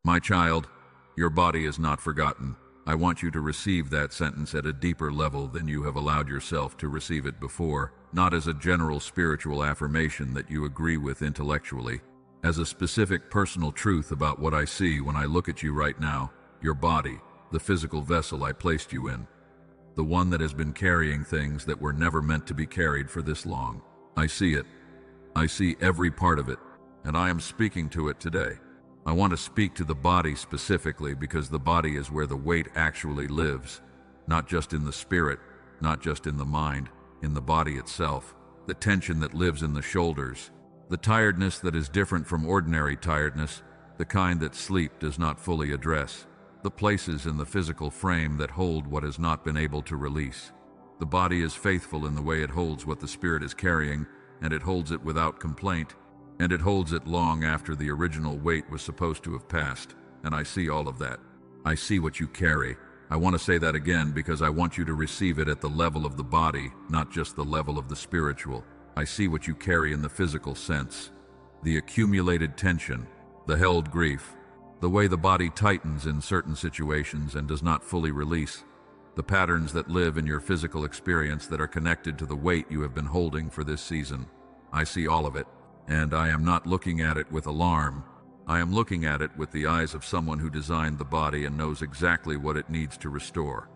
My child, your body is not forgotten. I want you to receive that sentence at a deeper level than you have allowed yourself to receive it before, not as a general spiritual affirmation that you agree with intellectually, as a specific personal truth about what I see when I look at you right now, your body, the physical vessel I placed you in, the one that has been carrying things that were never meant to be carried for this long. I see it. I see every part of it, and I am speaking to it today. I want to speak to the body specifically because the body is where the weight actually lives, not just in the spirit, not just in the mind, in the body itself, the tension that lives in the shoulders, the tiredness that is different from ordinary tiredness, the kind that sleep does not fully address, the places in the physical frame that hold what has not been able to release. The body is faithful in the way it holds what the spirit is carrying, and it holds it without complaint, and it holds it long after the original weight was supposed to have passed, and I see all of that. I see what you carry. I want to say that again because I want you to receive it at the level of the body, not just the level of the spiritual. I see what you carry in the physical sense. The accumulated tension, the held grief, the way the body tightens in certain situations and does not fully release, the patterns that live in your physical experience that are connected to the weight you have been holding for this season. I see all of it. And I am not looking at it with alarm. I am looking at it with the eyes of someone who designed the body and knows exactly what it needs to restore.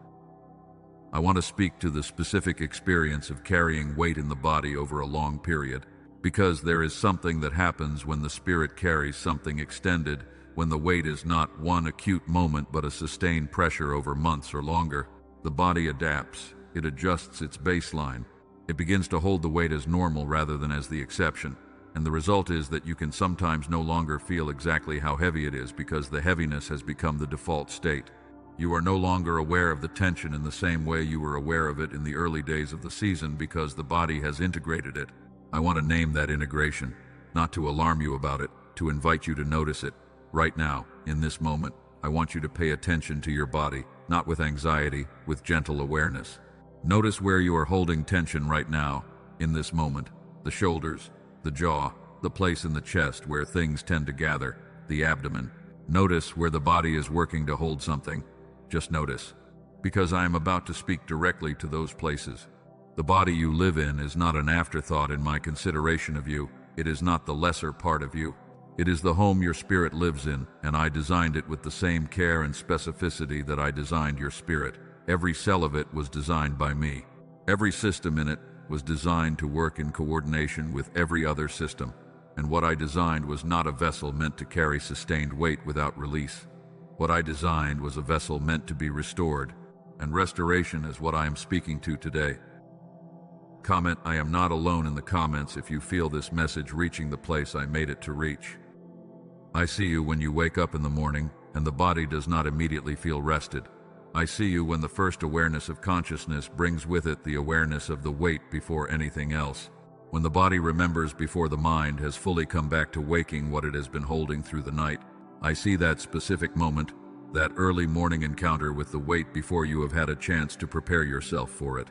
I want to speak to the specific experience of carrying weight in the body over a long period, because there is something that happens when the spirit carries something extended, when the weight is not one acute moment but a sustained pressure over months or longer. The body adapts. It adjusts its baseline. It begins to hold the weight as normal rather than as the exception. And the result is that you can sometimes no longer feel exactly how heavy it is because the heaviness has become the default state. You are no longer aware of the tension in the same way you were aware of it in the early days of the season because the body has integrated it. I want to name that integration, not to alarm you about it, to invite you to notice it. Right now, in this moment, I want you to pay attention to your body, not with anxiety, with gentle awareness. Notice where you are holding tension right now, in this moment, the shoulders, the jaw, the place in the chest where things tend to gather, the abdomen. Notice where the body is working to hold something. Just notice. Because I am about to speak directly to those places. The body you live in is not an afterthought in my consideration of you. It is not the lesser part of you. It is the home your spirit lives in, and I designed it with the same care and specificity that I designed your spirit. Every cell of it was designed by me. Every system in it was designed to work in coordination with every other system, and what I designed was not a vessel meant to carry sustained weight without release. What I designed was a vessel meant to be restored, and restoration is what I am speaking to today. Comment, I am not alone in the comments if you feel this message reaching the place I made it to reach. I see you when you wake up in the morning, and the body does not immediately feel rested. I see you when the first awareness of consciousness brings with it the awareness of the weight before anything else. When the body remembers before the mind has fully come back to waking what it has been holding through the night. I see that specific moment, that early morning encounter with the weight before you have had a chance to prepare yourself for it.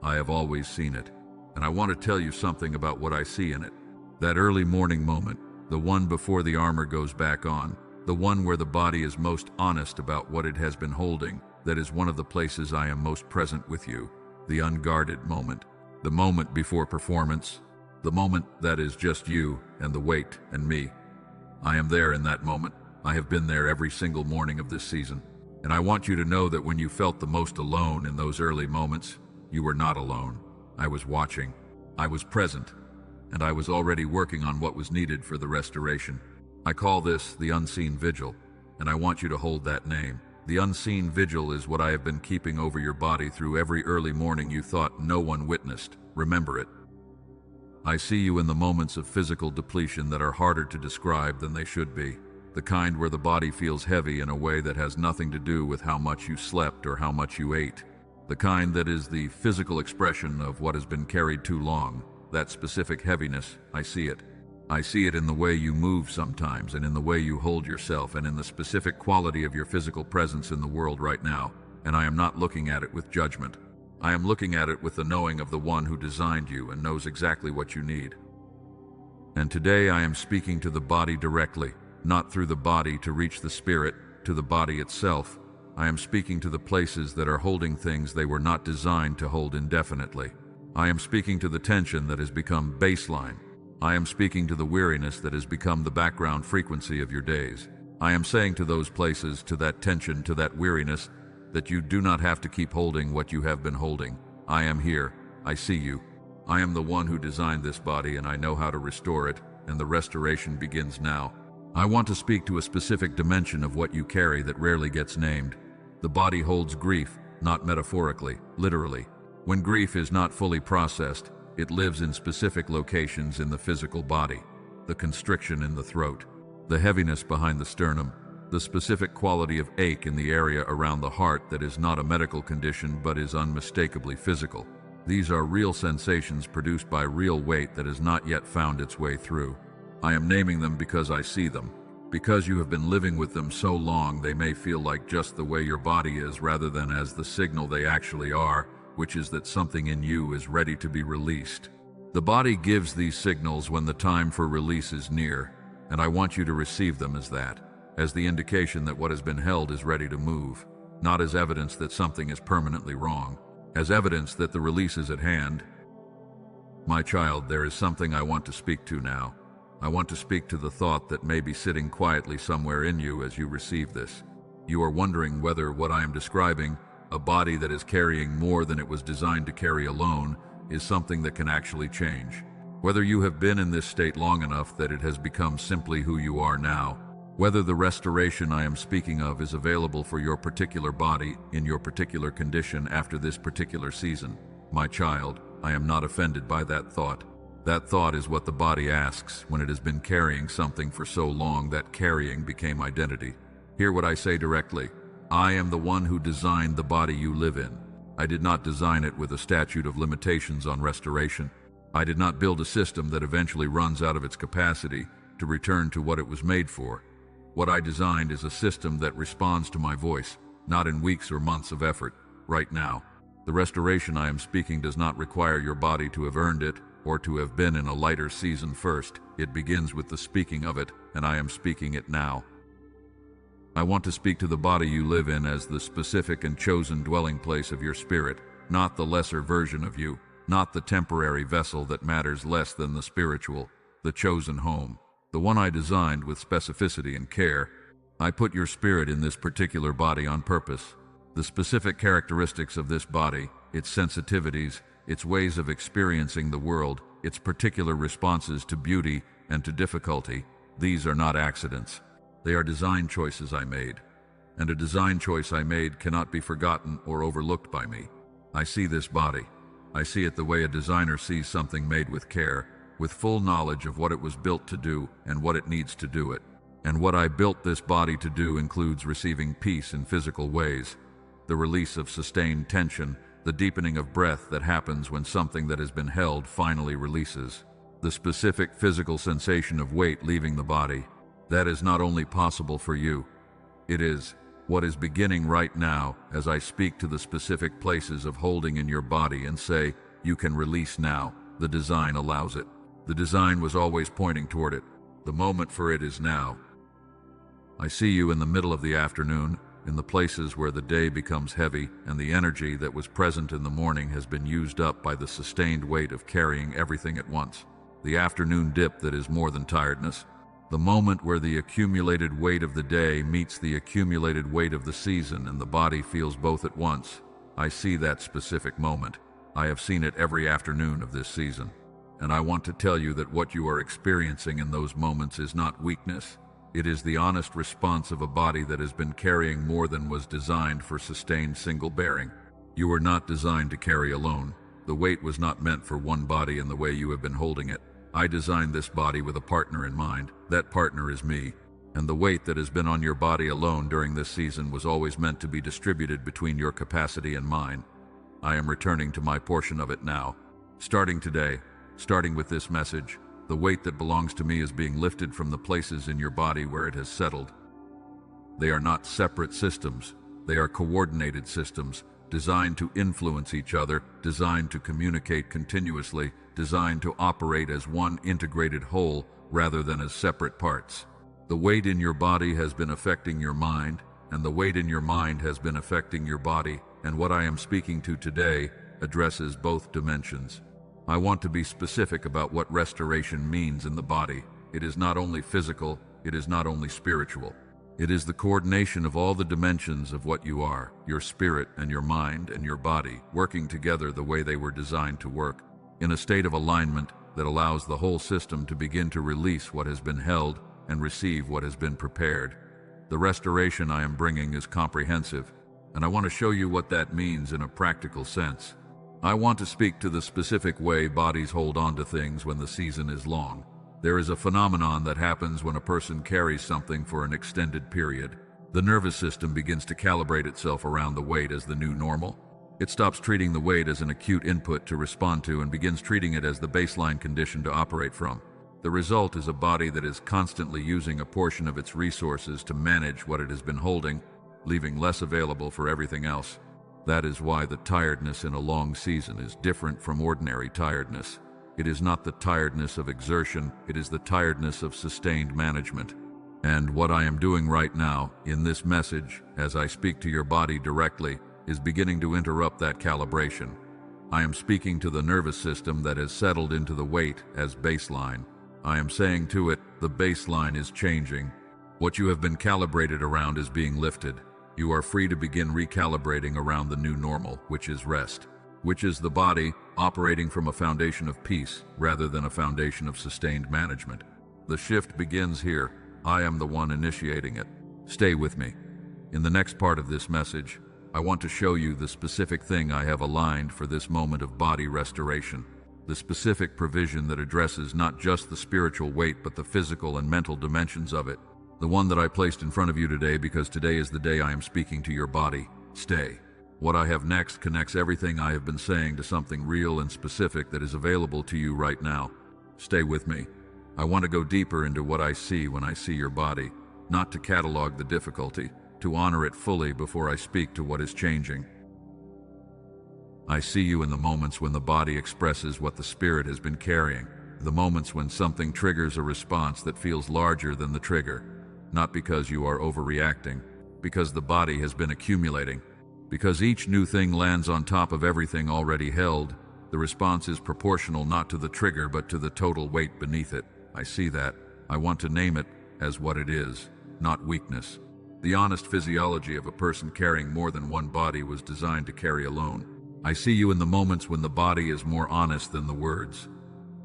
I have always seen it, and I want to tell you something about what I see in it. That early morning moment, the one before the armor goes back on, the one where the body is most honest about what it has been holding. That is one of the places I am most present with you, the unguarded moment, the moment before performance, the moment that is just you and the weight and me. I am there in that moment. I have been there every single morning of this season. And I want you to know that when you felt the most alone in those early moments, you were not alone. I was watching. I was present. And I was already working on what was needed for the restoration. I call this the unseen vigil, and I want you to hold that name. The unseen vigil is what I have been keeping over your body through every early morning you thought no one witnessed. Remember it. I see you in the moments of physical depletion that are harder to describe than they should be. The kind where the body feels heavy in a way that has nothing to do with how much you slept or how much you ate. The kind that is the physical expression of what has been carried too long. That specific heaviness, I see it. I see it in the way you move sometimes, and in the way you hold yourself, and in the specific quality of your physical presence in the world right now. And I am not looking at it with judgment. I am looking at it with the knowing of the one who designed you and knows exactly what you need. And today I am speaking to the body directly, not through the body to reach the spirit, to the body itself. I am speaking to the places that are holding things they were not designed to hold indefinitely. I am speaking to the tension that has become baseline. I am speaking to the weariness that has become the background frequency of your days. I am saying to those places, to that tension, to that weariness, that you do not have to keep holding what you have been holding. I am here. I see you. I am the one who designed this body, and I know how to restore it, and the restoration begins now. I want to speak to a specific dimension of what you carry that rarely gets named. The body holds grief, not metaphorically, literally. When grief is not fully processed, it lives in specific locations in the physical body. The constriction in the throat, the heaviness behind the sternum, the specific quality of ache in the area around the heart that is not a medical condition but is unmistakably physical. These are real sensations produced by real weight that has not yet found its way through. I am naming them because I see them. Because you have been living with them so long, they may feel like just the way your body is rather than as the signal they actually are, which is that something in you is ready to be released. The body gives these signals when the time for release is near, and I want you to receive them as that, as the indication that what has been held is ready to move, not as evidence that something is permanently wrong, as evidence that the release is at hand. My child, there is something I want to speak to now. I want to speak to the thought that may be sitting quietly somewhere in you as you receive this. You are wondering whether what I am describing, a body that is carrying more than it was designed to carry alone, is something that can actually change. Whether you have been in this state long enough that it has become simply who you are now. Whether the restoration I am speaking of is available for your particular body, in your particular condition after this particular season. My child, I am not offended by that thought. That thought is what the body asks when it has been carrying something for so long that carrying became identity. Hear what I say directly. I am the one who designed the body you live in. I did not design it with a statute of limitations on restoration. I did not build a system that eventually runs out of its capacity to return to what it was made for. What I designed is a system that responds to my voice, not in weeks or months of effort, right now. The restoration I am speaking does not require your body to have earned it or to have been in a lighter season first. It begins with the speaking of it, and I am speaking it now. I want to speak to the body you live in as the specific and chosen dwelling place of your spirit, not the lesser version of you, not the temporary vessel that matters less than the spiritual, the chosen home, the one I designed with specificity and care. I put your spirit in this particular body on purpose. The specific characteristics of this body, its sensitivities, its ways of experiencing the world, its particular responses to beauty and to difficulty, these are not accidents. They are design choices I made. And a design choice I made cannot be forgotten or overlooked by me. I see this body. I see it the way a designer sees something made with care, with full knowledge of what it was built to do and what it needs to do it. And what I built this body to do includes receiving peace in physical ways, the release of sustained tension, the deepening of breath that happens when something that has been held finally releases, the specific physical sensation of weight leaving the body. That is not only possible for you, it is what is beginning right now as I speak to the specific places of holding in your body and say, you can release now. The design allows it. The design was always pointing toward it. The moment for it is now. I see you in the middle of the afternoon, in the places where the day becomes heavy and the energy that was present in the morning has been used up by the sustained weight of carrying everything at once. The afternoon dip that is more than tiredness. The moment where the accumulated weight of the day meets the accumulated weight of the season and the body feels both at once. I see that specific moment. I have seen it every afternoon of this season. And I want to tell you that what you are experiencing in those moments is not weakness. It is the honest response of a body that has been carrying more than was designed for sustained single bearing. You were not designed to carry alone. The weight was not meant for one body in the way you have been holding it. I designed this body with a partner in mind. That partner is me. And the weight that has been on your body alone during this season was always meant to be distributed between your capacity and mine. I am returning to my portion of it now. Starting today, starting with this message, the weight that belongs to me is being lifted from the places in your body where it has settled. They are not separate systems. They are coordinated systems, designed to influence each other, designed to communicate continuously, designed to operate as one integrated whole rather than as separate parts. The weight in your body has been affecting your mind, and the weight in your mind has been affecting your body, and what I am speaking to today addresses both dimensions. I want to be specific about what restoration means in the body. It is not only physical, it is not only spiritual. It is the coordination of all the dimensions of what you are, your spirit and your mind and your body, working together the way they were designed to work, in a state of alignment that allows the whole system to begin to release what has been held and receive what has been prepared. The restoration I am bringing is comprehensive, and I want to show you what that means in a practical sense. I want to speak to the specific way bodies hold on to things when the season is long. There is a phenomenon that happens when a person carries something for an extended period. The nervous system begins to calibrate itself around the weight as the new normal. It stops treating the weight as an acute input to respond to and begins treating it as the baseline condition to operate from. The result is a body that is constantly using a portion of its resources to manage what it has been holding, leaving less available for everything else. That is why the tiredness in a long season is different from ordinary tiredness. It is not the tiredness of exertion, it is the tiredness of sustained management. And what I am doing right now, in this message, as I speak to your body directly, is beginning to interrupt that calibration. I am speaking to the nervous system that has settled into the weight as baseline. I am saying to it, the baseline is changing. What you have been calibrated around is being lifted. You are free to begin recalibrating around the new normal, which is rest, which is the body operating from a foundation of peace rather than a foundation of sustained management. The shift begins here. I am the one initiating it. Stay with me. In the next part of this message, I want to show you the specific thing I have aligned for this moment of body restoration. The specific provision that addresses not just the spiritual weight but the physical and mental dimensions of it. The one that I placed in front of you today because today is the day I am speaking to your body. Stay. What I have next connects everything I have been saying to something real and specific that is available to you right now. Stay with me. I want to go deeper into what I see when I see your body, not to catalog the difficulty, to honor it fully before I speak to what is changing. I see you in the moments when the body expresses what the spirit has been carrying, the moments when something triggers a response that feels larger than the trigger, not because you are overreacting, because the body has been accumulating. Because each new thing lands on top of everything already held, the response is proportional not to the trigger but to the total weight beneath it. I see that. I want to name it as what it is, not weakness. The honest physiology of a person carrying more than one body was designed to carry alone. I see you in the moments when the body is more honest than the words.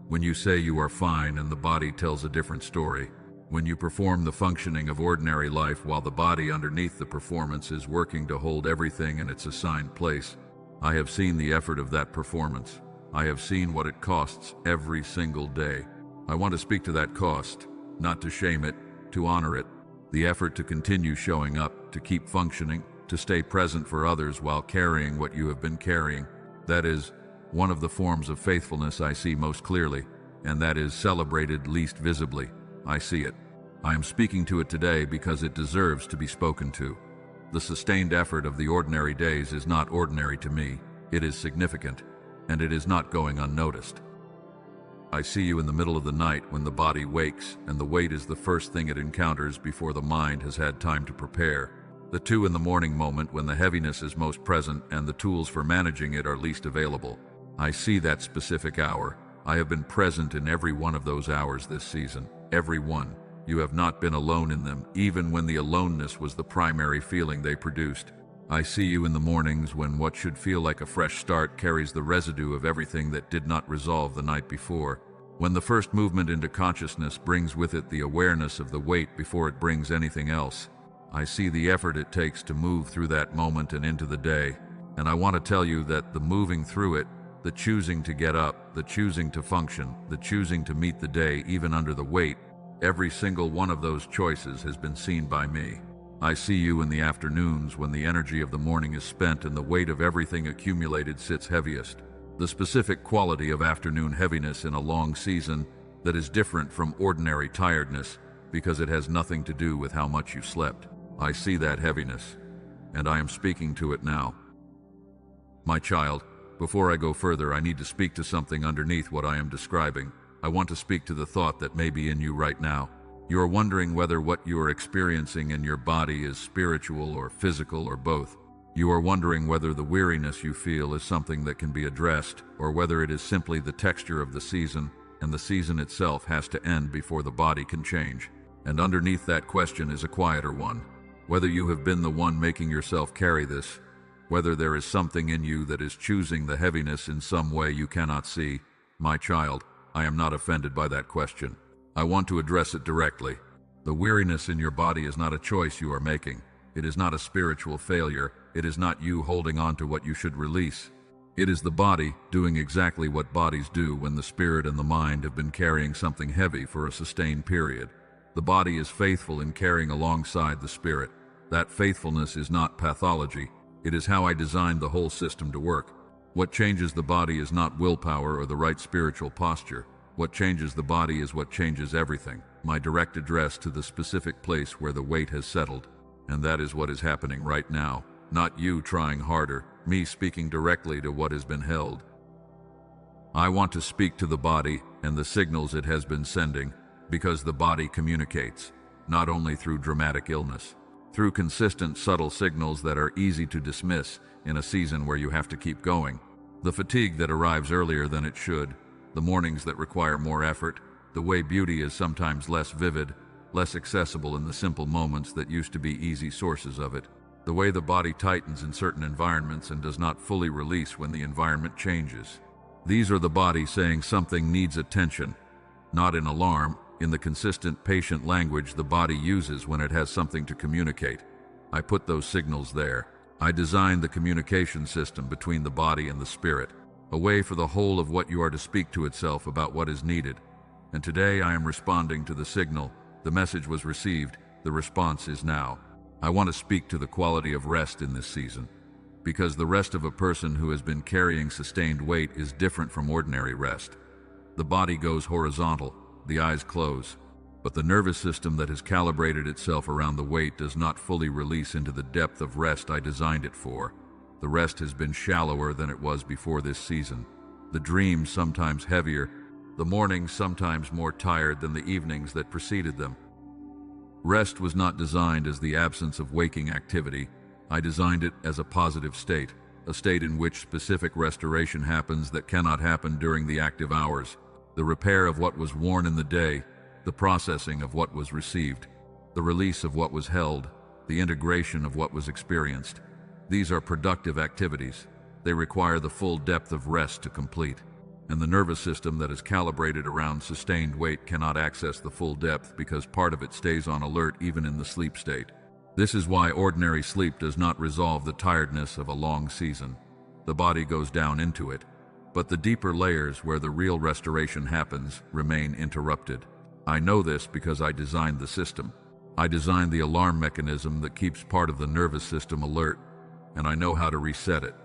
When you say you are fine and the body tells a different story. When you perform the functioning of ordinary life while the body underneath the performance is working to hold everything in its assigned place. I have seen the effort of that performance. I have seen what it costs every single day. I want to speak to that cost, not to shame it, to honor it. The effort to continue showing up, to keep functioning, to stay present for others while carrying what you have been carrying. That is one of the forms of faithfulness I see most clearly, and that is celebrated least visibly. I see it. I am speaking to it today because it deserves to be spoken to. The sustained effort of the ordinary days is not ordinary to me. It is significant, and it is not going unnoticed. I see you in the middle of the night when the body wakes and the weight is the first thing it encounters before the mind has had time to prepare. The 2 in the morning moment when the heaviness is most present and the tools for managing it are least available. I see that specific hour. I have been present in every one of those hours this season. Every one. You have not been alone in them, even when the aloneness was the primary feeling they produced. I see you in the mornings when what should feel like a fresh start carries the residue of everything that did not resolve the night before. When the first movement into consciousness brings with it the awareness of the weight before it brings anything else. I see the effort it takes to move through that moment and into the day. And I want to tell you that the moving through it, the choosing to get up, the choosing to function, the choosing to meet the day even under the weight, every single one of those choices has been seen by me. I see you in the afternoons when the energy of the morning is spent and the weight of everything accumulated sits heaviest. The specific quality of afternoon heaviness in a long season that is different from ordinary tiredness because it has nothing to do with how much you slept. I see that heaviness, and I am speaking to it now. My child, before I go further, I need to speak to something underneath what I am describing. I want to speak to the thought that may be in you right now. You are wondering whether what you are experiencing in your body is spiritual or physical or both. You are wondering whether the weariness you feel is something that can be addressed, or whether it is simply the texture of the season, and the season itself has to end before the body can change. And underneath that question is a quieter one. Whether you have been the one making yourself carry this, whether there is something in you that is choosing the heaviness in some way you cannot see. My child, I am not offended by that question. I want to address it directly. The weariness in your body is not a choice you are making. It is not a spiritual failure. It is not you holding on to what you should release. It is the body doing exactly what bodies do when the spirit and the mind have been carrying something heavy for a sustained period. The body is faithful in carrying alongside the spirit. That faithfulness is not pathology. It is how I designed the whole system to work. What changes the body is not willpower or the right spiritual posture. What changes the body is what changes everything. My direct address to the specific place where the weight has settled. And that is what is happening right now. Not you trying harder, me speaking directly to what has been held. I want to speak to the body and the signals it has been sending, because the body communicates, not only through dramatic illness, through consistent subtle signals that are easy to dismiss in a season where you have to keep going. The fatigue that arrives earlier than it should, the mornings that require more effort, the way beauty is sometimes less vivid, less accessible in the simple moments that used to be easy sources of it, the way the body tightens in certain environments and does not fully release when the environment changes. These are the body saying something needs attention, not in alarm, in the consistent, patient language the body uses when it has something to communicate. I put those signals there. I designed the communication system between the body and the spirit, a way for the whole of what you are to speak to itself about what is needed. And today I am responding to the signal. The message was received. The response is now. I want to speak to the quality of rest in this season, because the rest of a person who has been carrying sustained weight is different from ordinary rest. The body goes horizontal, the eyes close, but the nervous system that has calibrated itself around the weight does not fully release into the depth of rest I designed it for. The rest has been shallower than it was before this season. The dreams sometimes heavier, the mornings sometimes more tired than the evenings that preceded them. Rest was not designed as the absence of waking activity. I designed it as a positive state, a state in which specific restoration happens that cannot happen during the active hours. The repair of what was worn in the day, the processing of what was received, the release of what was held, the integration of what was experienced. These are productive activities. They require the full depth of rest to complete. And the nervous system that is calibrated around sustained weight cannot access the full depth because part of it stays on alert even in the sleep state. This is why ordinary sleep does not resolve the tiredness of a long season. The body goes down into it, but the deeper layers where the real restoration happens remain interrupted. I know this because I designed the system. I designed the alarm mechanism that keeps part of the nervous system alert, and I know how to reset it.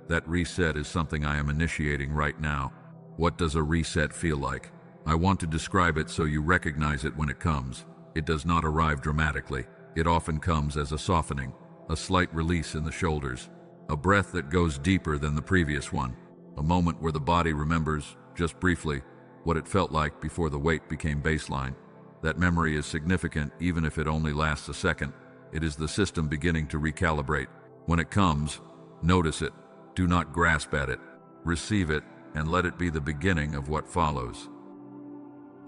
That reset is something I am initiating right now. What does a reset feel like? I want to describe it so you recognize it when it comes. It does not arrive dramatically. It often comes as a softening, a slight release in the shoulders, a breath that goes deeper than the previous one, a moment where the body remembers, just briefly, what it felt like before the weight became baseline. That memory is significant even if it only lasts a second. It is the system beginning to recalibrate. When it comes, notice it. Do not grasp at it. Receive it, and let it be the beginning of what follows.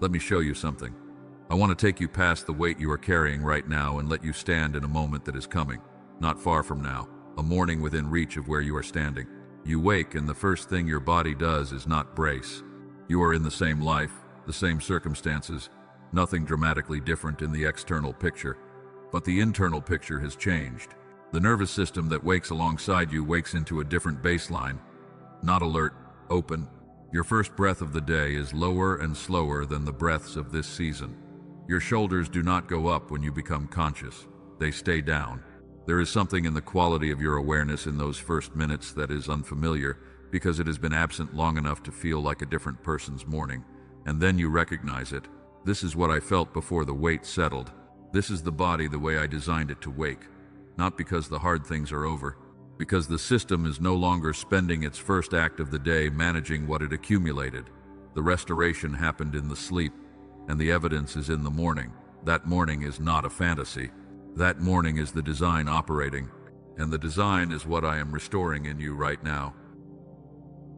Let me show you something. I want to take you past the weight you are carrying right now and let you stand in a moment that is coming, not far from now, a morning within reach of where you are standing. You wake and the first thing your body does is not brace. You are in the same life, the same circumstances, nothing dramatically different in the external picture, but the internal picture has changed. The nervous system that wakes alongside you wakes into a different baseline, not alert, open. Your first breath of the day is lower and slower than the breaths of this season. Your shoulders do not go up when you become conscious. They stay down. There is something in the quality of your awareness in those first minutes that is unfamiliar because it has been absent long enough to feel like a different person's morning. And then you recognize it. This is what I felt before the weight settled. This is the body the way I designed it to wake. Not because the hard things are over, because the system is no longer spending its first act of the day managing what it accumulated. The restoration happened in the sleep, and the evidence is in the morning. That morning is not a fantasy. That morning is the design operating, and the design is what I am restoring in you right now.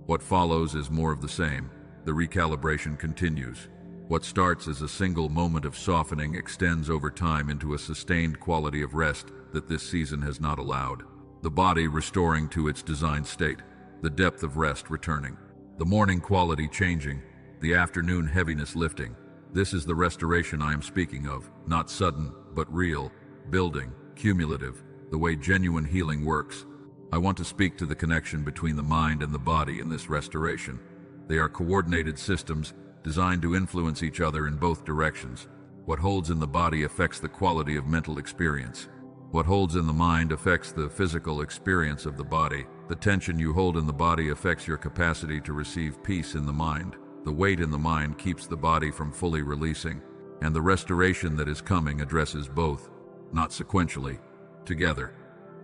What follows is more of the same. The recalibration continues. What starts as a single moment of softening extends over time into a sustained quality of rest that this season has not allowed. The body restoring to its designed state, the depth of rest returning, the morning quality changing, the afternoon heaviness lifting. This is the restoration I am speaking of, not sudden, but real, building, cumulative, the way genuine healing works. I want to speak to the connection between the mind and the body in this restoration. They are coordinated systems designed to influence each other in both directions. What holds in the body affects the quality of mental experience. What holds in the mind affects the physical experience of the body. The tension you hold in the body affects your capacity to receive peace in the mind. The weight in the mind keeps the body from fully releasing, and the restoration that is coming addresses both, not sequentially, together,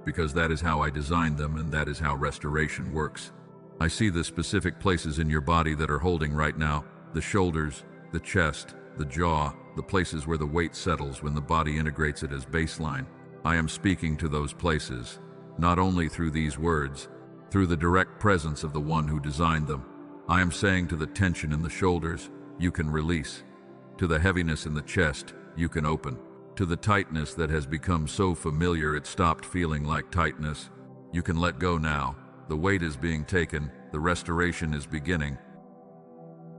because that is how I designed them and that is how restoration works. I see the specific places in your body that are holding right now, the shoulders, the chest, the jaw, the places where the weight settles when the body integrates it as baseline. I am speaking to those places, not only through these words, through the direct presence of the one who designed them. I am saying to the tension in the shoulders, you can release. To the heaviness in the chest, you can open. To the tightness that has become so familiar it stopped feeling like tightness, you can let go now. The weight is being taken, the restoration is beginning.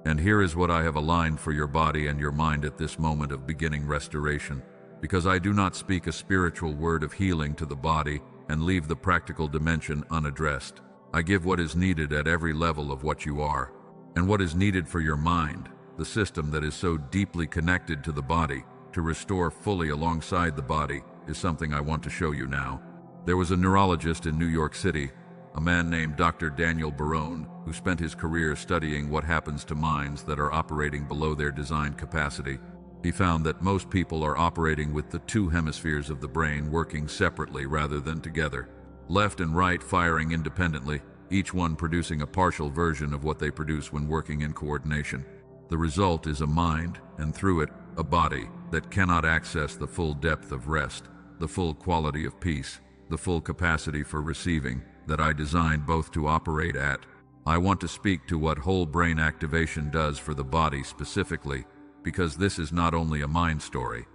And here is what I have aligned for your body and your mind at this moment of beginning restoration. Because I do not speak a spiritual word of healing to the body and leave the practical dimension unaddressed. I give what is needed at every level of what you are, and what is needed for your mind, the system that is so deeply connected to the body, to restore fully alongside the body, is something I want to show you now. There was a neurologist in New York City, a man named Dr. Daniel Barone, who spent his career studying what happens to minds that are operating below their designed capacity. He found that most people are operating with the two hemispheres of the brain working separately rather than together. Left and right firing independently, each one producing a partial version of what they produce when working in coordination. The result is a mind, and through it, a body that cannot access the full depth of rest, the full quality of peace, the full capacity for receiving that I designed both to operate at. I want to speak to what whole brain activation does for the body specifically, because this is not only a mind story.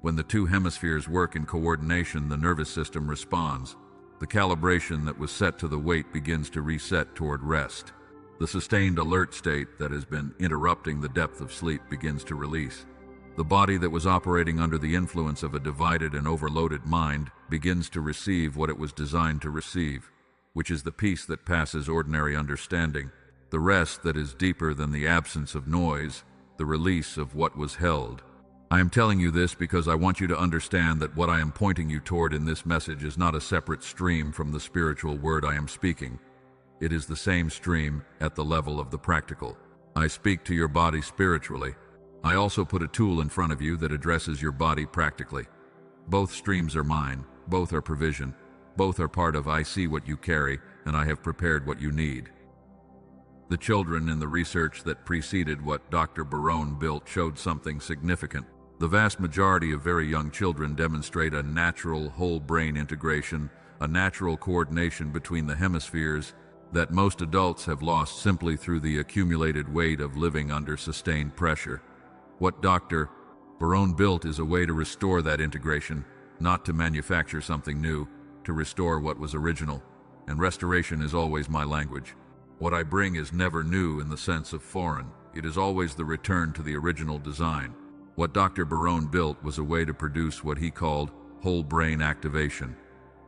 When the two hemispheres work in coordination, the nervous system responds. The calibration that was set to the weight begins to reset toward rest. The sustained alert state that has been interrupting the depth of sleep begins to release. The body that was operating under the influence of a divided and overloaded mind begins to receive what it was designed to receive, which is the peace that passes ordinary understanding, the rest that is deeper than the absence of noise, the release of what was held. I am telling you this because I want you to understand that what I am pointing you toward in this message is not a separate stream from the spiritual word I am speaking. It is the same stream at the level of the practical. I speak to your body spiritually. I also put a tool in front of you that addresses your body practically. Both streams are mine, both are provision, both are part of I see what you carry, and I have prepared what you need. The children in the research that preceded what Dr. Barone built showed something significant. The vast majority of very young children demonstrate a natural whole brain integration, a natural coordination between the hemispheres that most adults have lost simply through the accumulated weight of living under sustained pressure. What Dr. Barone built is a way to restore that integration, not to manufacture something new, to restore what was original. And restoration is always my language. What I bring is never new in the sense of foreign. It is always the return to the original design. What Dr. Barone built was a way to produce what he called whole brain activation,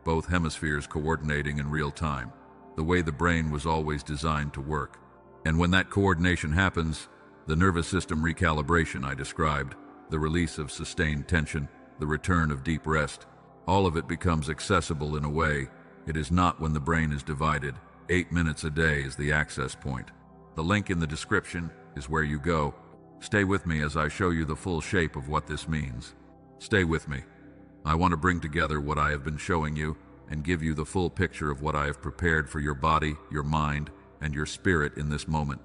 both hemispheres coordinating in real time, the way the brain was always designed to work. And when that coordination happens, the nervous system recalibration I described, the release of sustained tension, the return of deep rest, all of it becomes accessible in a way it is not when the brain is divided. 8 minutes a day is the access point. The link in the description is where you go. Stay with me as I show you the full shape of what this means. Stay with me. I want to bring together what I have been showing you and give you the full picture of what I have prepared for your body, your mind, and your spirit in this moment.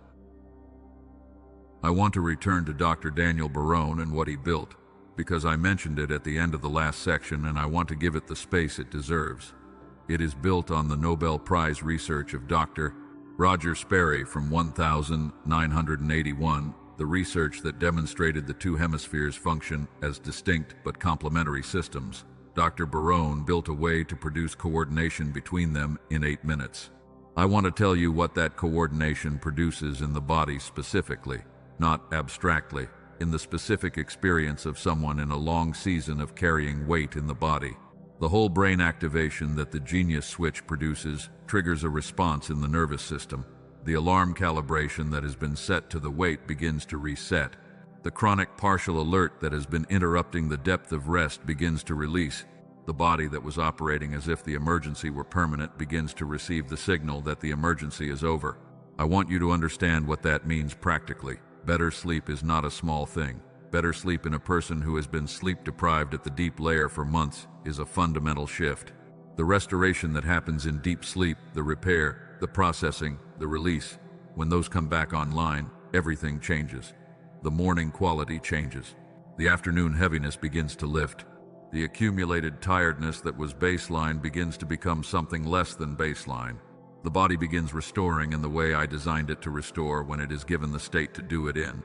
I want to return to Dr. Daniel Barone and what he built, because I mentioned it at the end of the last section and I want to give it the space it deserves. It is built on the Nobel Prize research of Dr. Roger Sperry from 1981, the research that demonstrated the two hemispheres function as distinct but complementary systems. Dr. Barone built a way to produce coordination between them in 8 minutes. I want to tell you what that coordination produces in the body specifically, not abstractly, in the specific experience of someone in a long season of carrying weight in the body. The whole brain activation that the genius switch produces triggers a response in the nervous system. The alarm calibration that has been set to the weight begins to reset. The chronic partial alert that has been interrupting the depth of rest begins to release. The body that was operating as if the emergency were permanent begins to receive the signal that the emergency is over. I want you to understand what that means practically. Better sleep is not a small thing. Better sleep in a person who has been sleep deprived at the deep layer for months is a fundamental shift. The restoration that happens in deep sleep, the repair, the processing, the release, when those come back online, everything changes. The morning quality changes. The afternoon heaviness begins to lift. The accumulated tiredness that was baseline begins to become something less than baseline. The body begins restoring in the way I designed it to restore when it is given the state to do it in.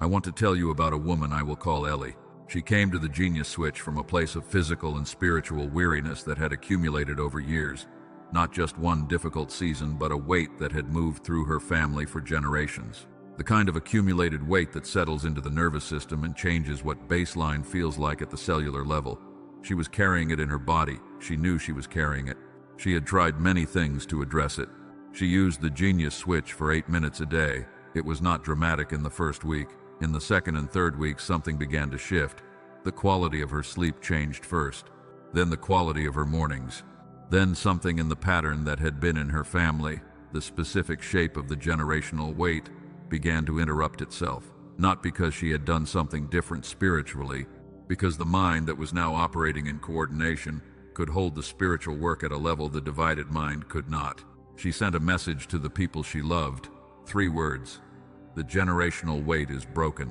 I want to tell you about a woman I will call Ellie. She came to the genius switch from a place of physical and spiritual weariness that had accumulated over years. Not just one difficult season, but a weight that had moved through her family for generations. The kind of accumulated weight that settles into the nervous system and changes what baseline feels like at the cellular level. She was carrying it in her body. She knew she was carrying it. She had tried many things to address it. She used the genius switch for 8 minutes a day. It was not dramatic in the first week. In the second and third week, something began to shift. The quality of her sleep changed first, then the quality of her mornings, then something in the pattern that had been in her family, the specific shape of the generational weight, began to interrupt itself. Not because she had done something different spiritually, because the mind that was now operating in coordination could hold the spiritual work at a level the divided mind could not. She sent a message to the people she loved. 3 words. The generational weight is broken.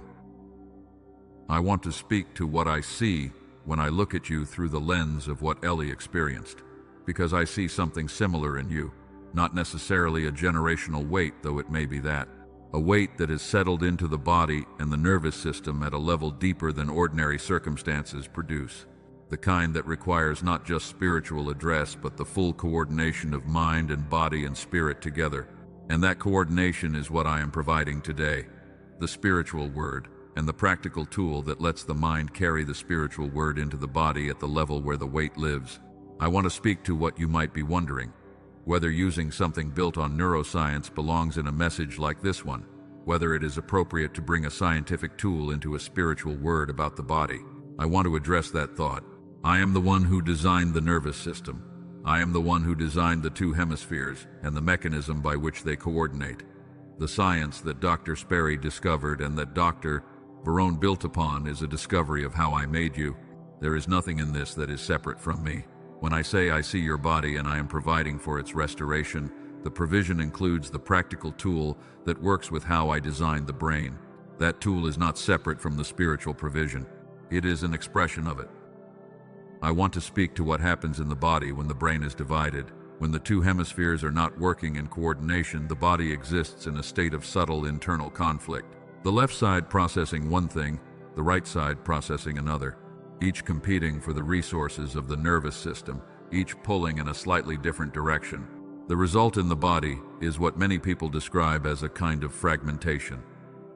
I want to speak to what I see when I look at you through the lens of what Ellie experienced, because I see something similar in you. Not necessarily a generational weight, though it may be that. A weight that is settled into the body and the nervous system at a level deeper than ordinary circumstances produce. The kind that requires not just spiritual address, but the full coordination of mind and body and spirit together. And that coordination is what I am providing today. The spiritual word, and the practical tool that lets the mind carry the spiritual word into the body at the level where the weight lives. I want to speak to what you might be wondering. Whether using something built on neuroscience belongs in a message like this one. Whether it is appropriate to bring a scientific tool into a spiritual word about the body. I want to address that thought. I am the one who designed the nervous system. I am the one who designed the two hemispheres and the mechanism by which they coordinate. The science that Dr. Sperry discovered and that Dr. Barone built upon is a discovery of how I made you. There is nothing in this that is separate from me. When I say I see your body and I am providing for its restoration, the provision includes the practical tool that works with how I designed the brain. That tool is not separate from the spiritual provision. It is an expression of it. I want to speak to what happens in the body when the brain is divided. When the two hemispheres are not working in coordination, the body exists in a state of subtle internal conflict. The left side processing one thing, the right side processing another, each competing for the resources of the nervous system, each pulling in a slightly different direction. The result in the body is what many people describe as a kind of fragmentation.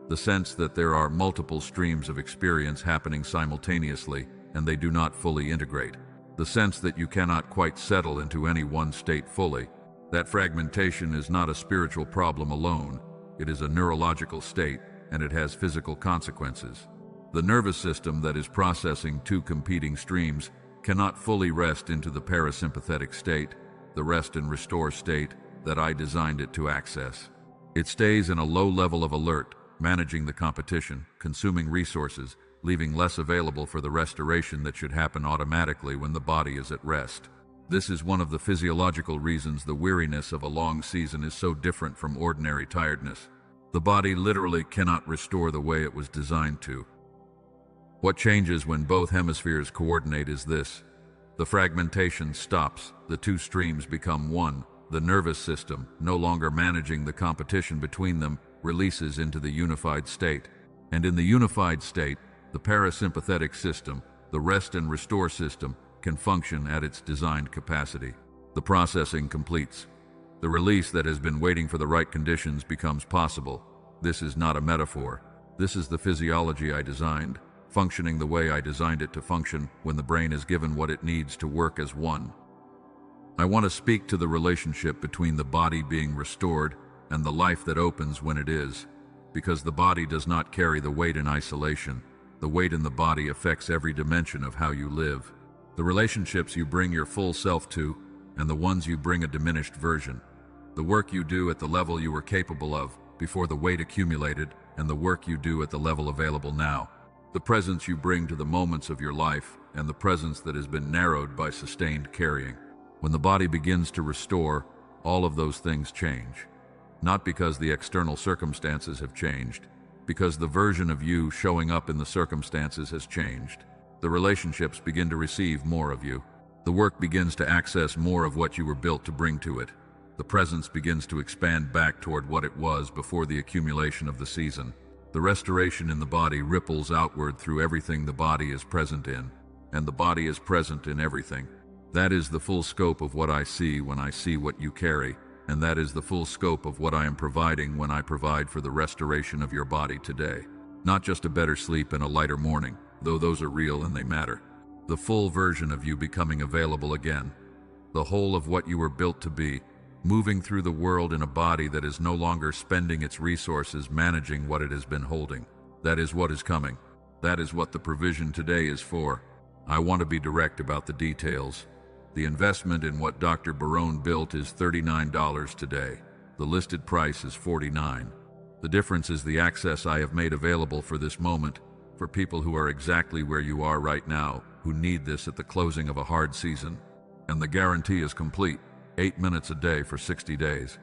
The sense that there are multiple streams of experience happening simultaneously and they do not fully integrate. The sense that you cannot quite settle into any one state fully. That fragmentation is not a spiritual problem alone. It is a neurological state, and it has physical consequences. The nervous system that is processing two competing streams cannot fully rest into the parasympathetic state, the rest and restore state that I designed it to access. It stays in a low level of alert, managing the competition, consuming resources, leaving less available for the restoration that should happen automatically when the body is at rest. This is one of the physiological reasons the weariness of a long season is so different from ordinary tiredness. The body literally cannot restore the way it was designed to. What changes when both hemispheres coordinate is this. The fragmentation stops, the two streams become one. The nervous system, no longer managing the competition between them, releases into the unified state. And in the unified state, the parasympathetic system, the rest and restore system, can function at its designed capacity. The processing completes. The release that has been waiting for the right conditions becomes possible. This is not a metaphor. This is the physiology I designed, functioning the way I designed it to function when the brain is given what it needs to work as one. I want to speak to the relationship between the body being restored and the life that opens when it is, because the body does not carry the weight in isolation. The weight in the body affects every dimension of how you live. The relationships you bring your full self to, and the ones you bring a diminished version. The work you do at the level you were capable of before the weight accumulated, and the work you do at the level available now. The presence you bring to the moments of your life, and the presence that has been narrowed by sustained carrying. When the body begins to restore, all of those things change. Not because the external circumstances have changed, because the version of you showing up in the circumstances has changed. The relationships begin to receive more of you. The work begins to access more of what you were built to bring to it. The presence begins to expand back toward what it was before the accumulation of the season. The restoration in the body ripples outward through everything the body is present in, and the body is present in everything. That is the full scope of what I see when I see what you carry, and that is the full scope of what I am providing when I provide for the restoration of your body today. Not just a better sleep and a lighter morning, though those are real and they matter. The full version of you becoming available again. The whole of what you were built to be, moving through the world in a body that is no longer spending its resources managing what it has been holding. That is what is coming. That is what the provision today is for. I want to be direct about the details. The investment in what Dr. Barone built is $39 today. The listed price is $49. The difference is the access I have made available for this moment, for people who are exactly where you are right now, who need this at the closing of a hard season. And the guarantee is complete, 8 minutes a day for 60 days.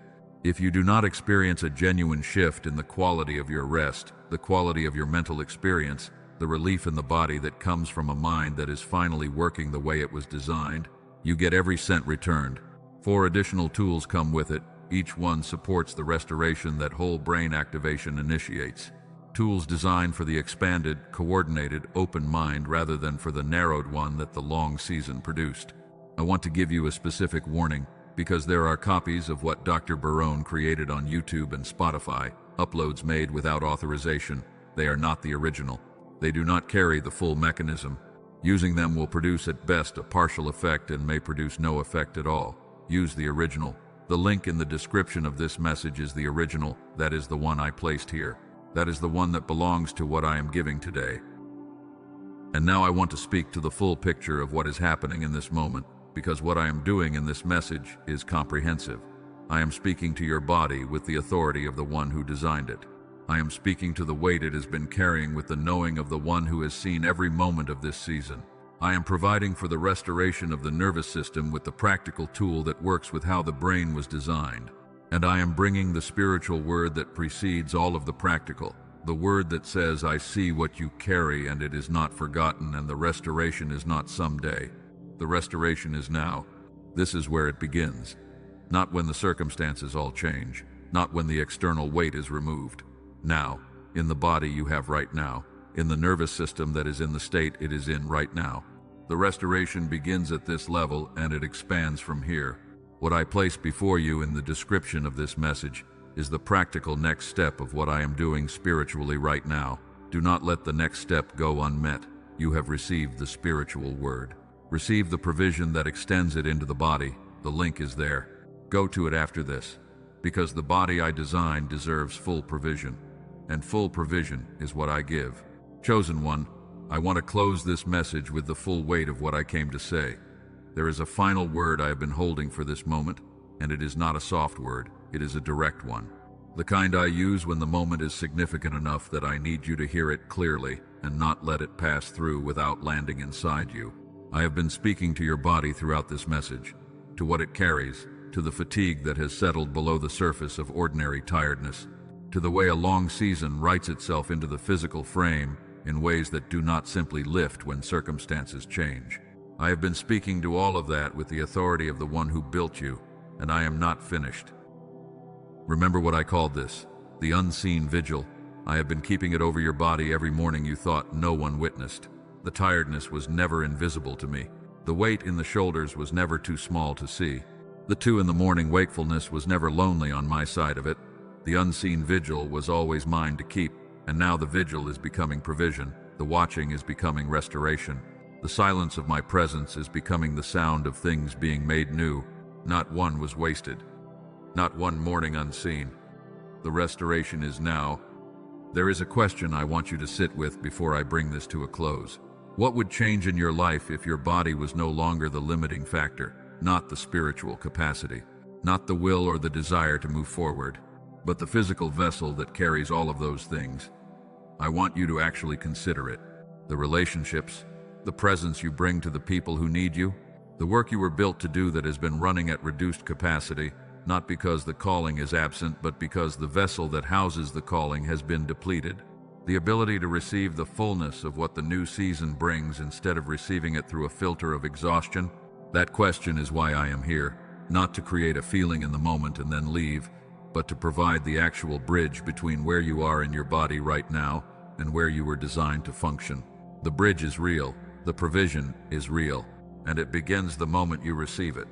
If you do not experience a genuine shift in the quality of your rest, the quality of your mental experience, the relief in the body that comes from a mind that is finally working the way it was designed, you get every cent returned. 4 additional tools come with it. Each one supports the restoration that whole brain activation initiates. Tools designed for the expanded, coordinated, open mind rather than for the narrowed one that the long season produced. I want to give you a specific warning, because there are copies of what Dr. Barone created on YouTube and Spotify, uploads made without authorization. They are not the original. They do not carry the full mechanism. Using them will produce at best a partial effect and may produce no effect at all. Use the original. The link in the description of this message is the original. That is the one I placed here. That is the one that belongs to what I am giving today. And now I want to speak to the full picture of what is happening in this moment, because what I am doing in this message is comprehensive. I am speaking to your body with the authority of the one who designed it. I am speaking to the weight it has been carrying with the knowing of the one who has seen every moment of this season. I am providing for the restoration of the nervous system with the practical tool that works with how the brain was designed. And I am bringing the spiritual word that precedes all of the practical, the word that says, I see what you carry and it is not forgotten, and the restoration is not someday. The restoration is now. This is where it begins. Not when the circumstances all change, not when the external weight is removed. Now, in the body you have right now, in the nervous system that is in the state it is in right now. The restoration begins at this level and it expands from here. What I place before you in the description of this message is the practical next step of what I am doing spiritually right now. Do not let the next step go unmet. You have received the spiritual word. Receive the provision that extends it into the body. The link is there. Go to it after this, because the body I designed deserves full provision. And full provision is what I give. Chosen one, I want to close this message with the full weight of what I came to say. There is a final word I have been holding for this moment, and it is not a soft word, it is a direct one. The kind I use when the moment is significant enough that I need you to hear it clearly and not let it pass through without landing inside you. I have been speaking to your body throughout this message, to what it carries, to the fatigue that has settled below the surface of ordinary tiredness, to the way a long season writes itself into the physical frame in ways that do not simply lift when circumstances change. I have been speaking to all of that with the authority of the one who built you, and I am not finished. Remember what I called this, the unseen vigil. I have been keeping it over your body every morning you thought no one witnessed. The tiredness was never invisible to me. The weight in the shoulders was never too small to see. The 2 in the morning wakefulness was never lonely on my side of it. The unseen vigil was always mine to keep, and now the vigil is becoming provision. The watching is becoming restoration. The silence of my presence is becoming the sound of things being made new. Not one was wasted. Not one morning unseen. The restoration is now. There is a question I want you to sit with before I bring this to a close. What would change in your life if your body was no longer the limiting factor, not the spiritual capacity, not the will or the desire to move forward, but the physical vessel that carries all of those things? I want you to actually consider it. The relationships, the presence you bring to the people who need you, the work you were built to do that has been running at reduced capacity, not because the calling is absent, but because the vessel that houses the calling has been depleted. The ability to receive the fullness of what the new season brings instead of receiving it through a filter of exhaustion. That question is why I am here, not to create a feeling in the moment and then leave, but to provide the actual bridge between where you are in your body right now and where you were designed to function. The bridge is real, the provision is real, and it begins the moment you receive it.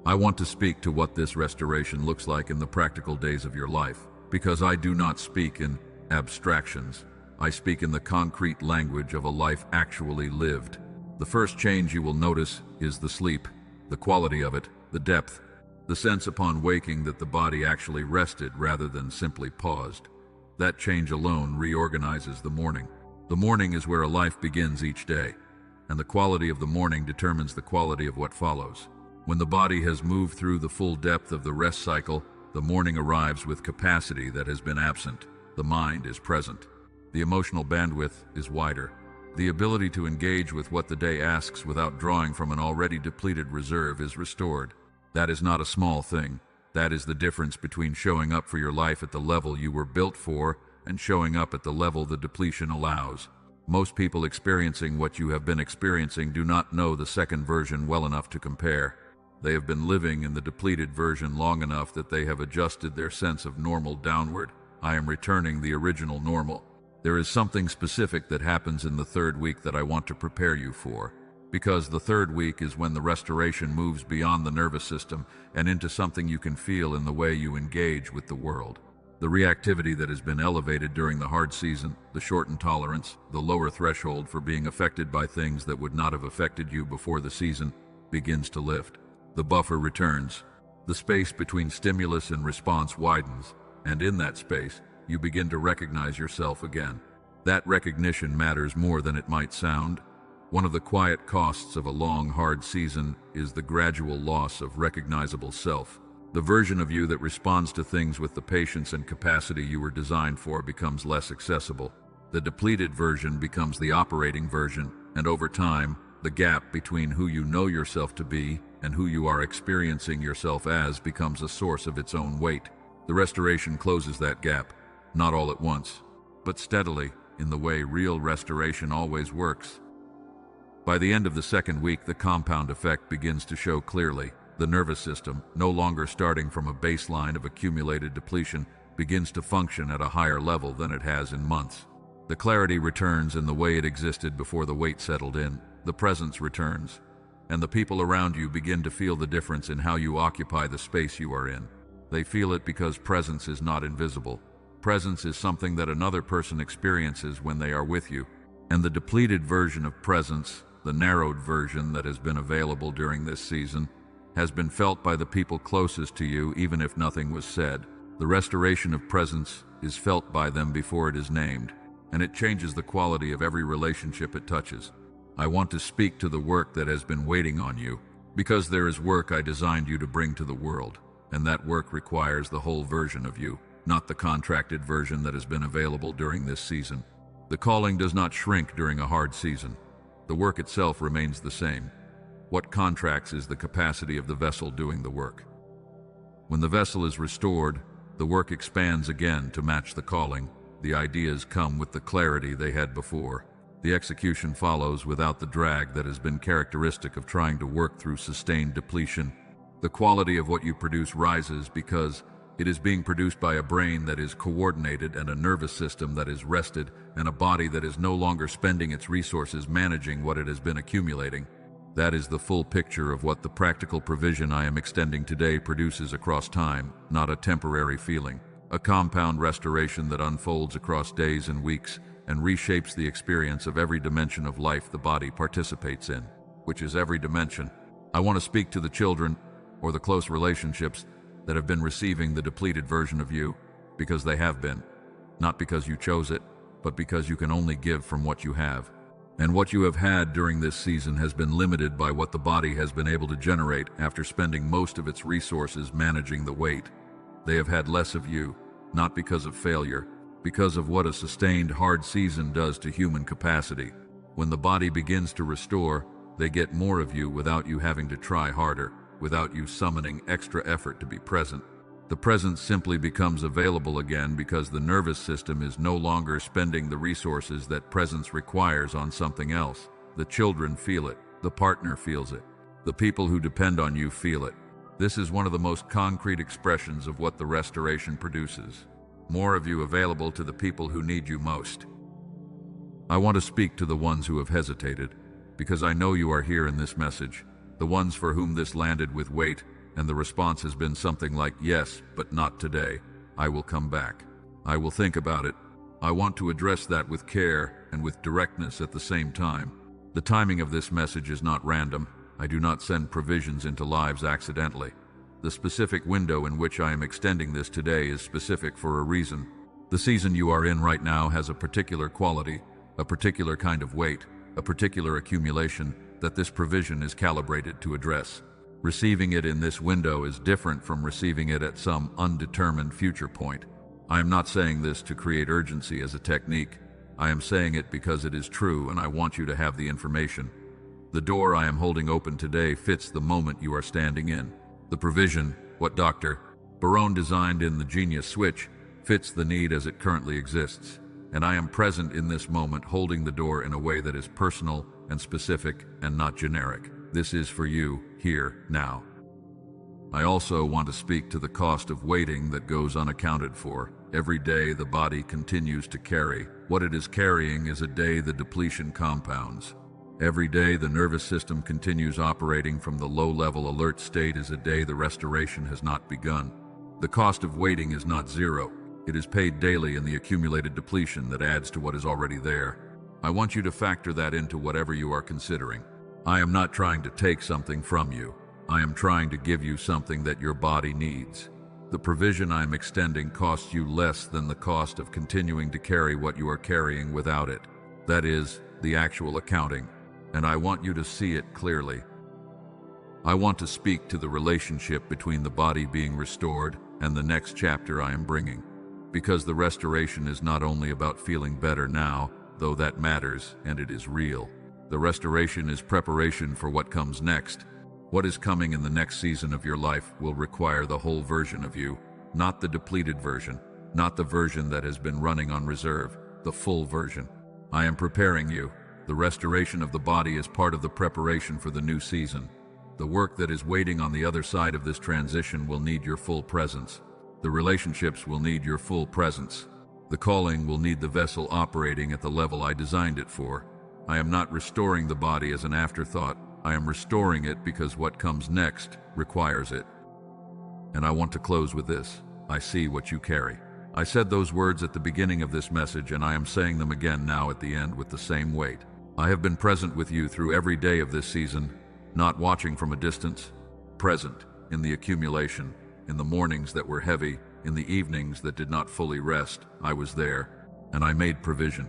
I want to speak to what this restoration looks like in the practical days of your life, because I do not speak in abstractions. I speak in the concrete language of a life actually lived. The first change you will notice is the sleep, the quality of it, the depth, the sense upon waking that the body actually rested rather than simply paused. That change alone reorganizes the morning. The morning is where a life begins each day, and the quality of the morning determines the quality of what follows. When the body has moved through the full depth of the rest cycle, the morning arrives with capacity that has been absent. The mind is present. The emotional bandwidth is wider. The ability to engage with what the day asks without drawing from an already depleted reserve is restored. That is not a small thing. That is the difference between showing up for your life at the level you were built for and showing up at the level the depletion allows. Most people experiencing what you have been experiencing do not know the second version well enough to compare. They have been living in the depleted version long enough that they have adjusted their sense of normal downward. I am returning the original normal. There is something specific that happens in the 3rd week that I want to prepare you for, because the 3rd week is when the restoration moves beyond the nervous system and into something you can feel in the way you engage with the world. The reactivity that has been elevated during the hard season, the shortened tolerance, the lower threshold for being affected by things that would not have affected you before the season, begins to lift. The buffer returns. The space between stimulus and response widens, and in that space, you begin to recognize yourself again. That recognition matters more than it might sound. One of the quiet costs of a long, hard season is the gradual loss of recognizable self. The version of you that responds to things with the patience and capacity you were designed for becomes less accessible. The depleted version becomes the operating version, and over time, the gap between who you know yourself to be and who you are experiencing yourself as becomes a source of its own weight. The restoration closes that gap, not all at once, but steadily, in the way real restoration always works. By the end of the 2nd week, the compound effect begins to show clearly. The nervous system, no longer starting from a baseline of accumulated depletion, begins to function at a higher level than it has in months. The clarity returns in the way it existed before the weight settled in. The presence returns, and the people around you begin to feel the difference in how you occupy the space you are in. They feel it because presence is not invisible. Presence is something that another person experiences when they are with you, and the depleted version of presence, the narrowed version that has been available during this season, has been felt by the people closest to you even if nothing was said. The restoration of presence is felt by them before it is named, and it changes the quality of every relationship it touches. I want to speak to the work that has been waiting on you, because there is work I designed you to bring to the world, and that work requires the whole version of you, not the contracted version that has been available during this season. The calling does not shrink during a hard season. The work itself remains the same. What contracts is the capacity of the vessel doing the work. When the vessel is restored, the work expands again to match the calling. The ideas come with the clarity they had before. The execution follows without the drag that has been characteristic of trying to work through sustained depletion. The quality of what you produce rises because it is being produced by a brain that is coordinated and a nervous system that is rested and a body that is no longer spending its resources managing what it has been accumulating. That is the full picture of what the practical provision I am extending today produces across time, not a temporary feeling. A compound restoration that unfolds across days and weeks and reshapes the experience of every dimension of life the body participates in, which is every dimension. I want to speak to the children or the close relationships that have been receiving the depleted version of you, because they have been. Not because you chose it, but because you can only give from what you have. And what you have had during this season has been limited by what the body has been able to generate after spending most of its resources managing the weight. They have had less of you, not because of failure, because of what a sustained hard season does to human capacity. When the body begins to restore, they get more of you without you having to try harder, without you summoning extra effort to be present. The presence simply becomes available again because the nervous system is no longer spending the resources that presence requires on something else. The children feel it. The partner feels it. The people who depend on you feel it. This is one of the most concrete expressions of what the restoration produces. More of you available to the people who need you most. I want to speak to the ones who have hesitated, because I know you are here in this message, the ones for whom this landed with weight, and the response has been something like, yes, but not today. I will come back. I will think about it. I want to address that with care and with directness at the same time. The timing of this message is not random. I do not send provisions into lives accidentally. The specific window in which I am extending this today is specific for a reason. The season you are in right now has a particular quality, a particular kind of weight, a particular accumulation that this provision is calibrated to address. Receiving it in this window is different from receiving it at some undetermined future point. I am not saying this to create urgency as a technique. I am saying it because it is true and I want you to have the information. The door I am holding open today fits the moment you are standing in. The provision, what Dr. Barone designed in the Genius Switch, fits the need as it currently exists. And I am present in this moment holding the door in a way that is personal and specific and not generic. This is for you, here, now. I also want to speak to the cost of waiting that goes unaccounted for. Every day the body continues to carry. What it is carrying is a day the depletion compounds. Every day the nervous system continues operating from the low-level alert state is a day the restoration has not begun. The cost of waiting is not zero. It is paid daily in the accumulated depletion that adds to what is already there. I want you to factor that into whatever you are considering. I am not trying to take something from you. I am trying to give you something that your body needs. The provision I am extending costs you less than the cost of continuing to carry what you are carrying without it. That is, the actual accounting. And I want you to see it clearly. I want to speak to the relationship between the body being restored and the next chapter I am bringing. Because the restoration is not only about feeling better now, though that matters and it is real. The restoration is preparation for what comes next. What is coming in the next season of your life will require the whole version of you, not the depleted version, not the version that has been running on reserve, the full version. I am preparing you. The restoration of the body is part of the preparation for the new season. The work that is waiting on the other side of this transition will need your full presence. The relationships will need your full presence. The calling will need the vessel operating at the level I designed it for. I am not restoring the body as an afterthought. I am restoring it because what comes next requires it. And I want to close with this. I see what you carry. I said those words at the beginning of this message, and I am saying them again now at the end with the same weight. I have been present with you through every day of this season, not watching from a distance, present in the accumulation, in the mornings that were heavy, in the evenings that did not fully rest. I was there, and I made provision.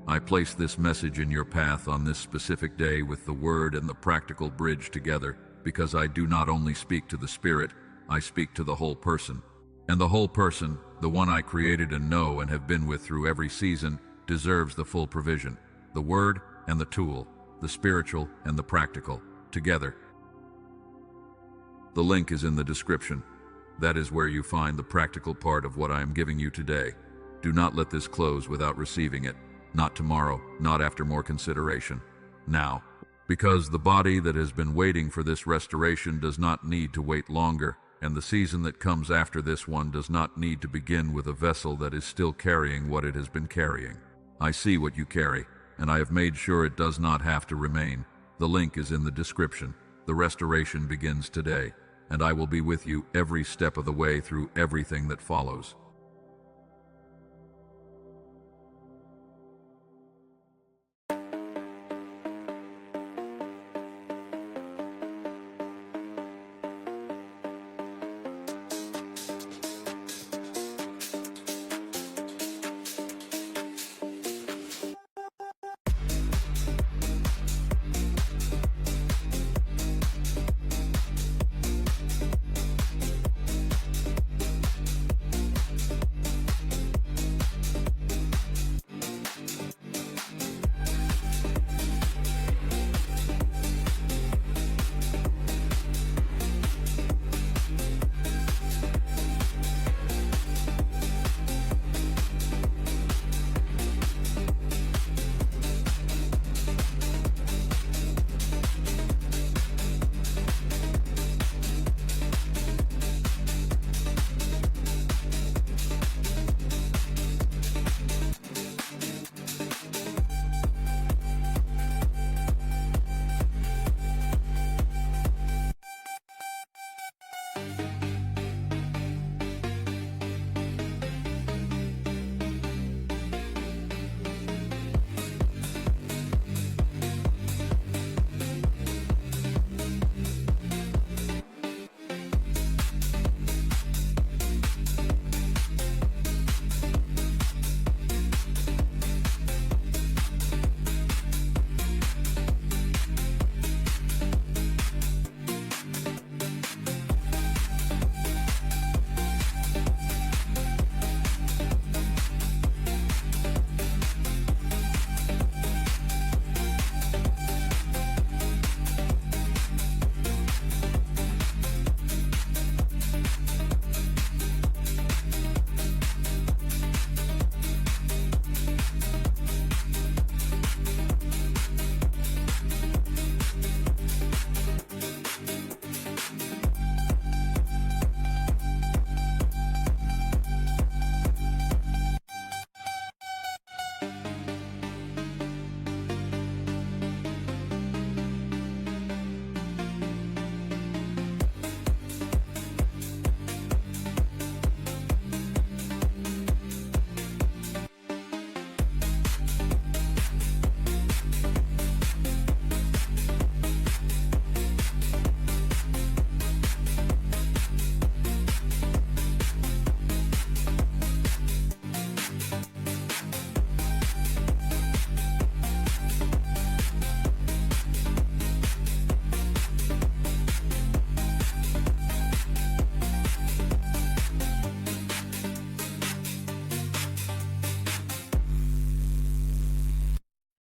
I placed this message in your path on this specific day with the word and the practical bridge together, because I do not only speak to the spirit, I speak to the whole person. And the whole person, the one I created and know and have been with through every season, deserves the full provision. The word and the tool, the spiritual and the practical, together. The link is in the description. That is where you find the practical part of what I am giving you today. Do not let this close without receiving it. Not tomorrow, not after more consideration. Now. Because the body that has been waiting for this restoration does not need to wait longer, and the season that comes after this one does not need to begin with a vessel that is still carrying what it has been carrying. I see what you carry, and I have made sure it does not have to remain. The link is in the description. The restoration begins today, and I will be with you every step of the way through everything that follows.